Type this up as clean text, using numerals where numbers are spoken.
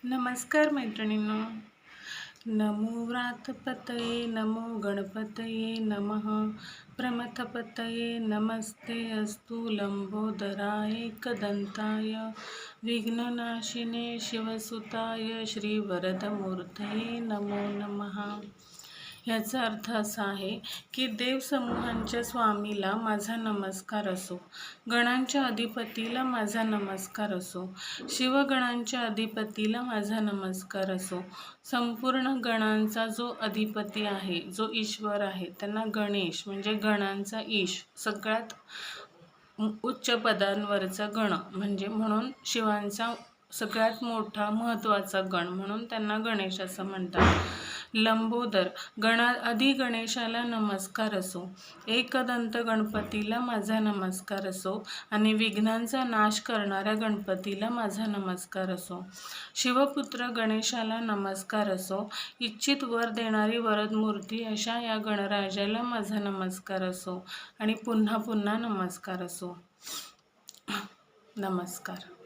नमस्कार मैत्रिणींनो. नमो व्रातपतये नमो गणपतये नमः. प्रमथपतये नमस्ते अस्तु लंबोदराय एकदंताय विघ्ननाशिने शिवसुताय श्रीवरदमूर्तये नमो नमः. याचा अर्थ असा आहे की देवसमूहांच्या स्वामीला माझा नमस्कार असो, गणांच्या अधिपतीला माझा नमस्कार असो, शिवगणांच्या अधिपतीला माझा नमस्कार असो. संपूर्ण गणांचा जो अधिपती आहे, जो ईश्वर आहे, त्यांना गणेश म्हणजे गणांचा ईश, सगळ्यात उच्च पदांवरचा गण म्हणजे म्हणून शिवांचा सगळ्यात मोठा महत्त्वाचा गण म्हणून त्यांना गणेश असं म्हणतात. लंबोदर आदि गणेशाला नमस्कार असो, एकदंत गणपतीला माझा नमस्कार असो आणि विघ्नांचा नाश करणाऱ्या गणपतीला माझा नमस्कार असो. शिवपुत्र गणेशाला नमस्कार असो, इच्छित वर देणारी वरदमूर्ती अशा या गणराजाला माझा नमस्कार असो आणि पुन्हा पुन्हा नमस्कार असो. नमस्कार.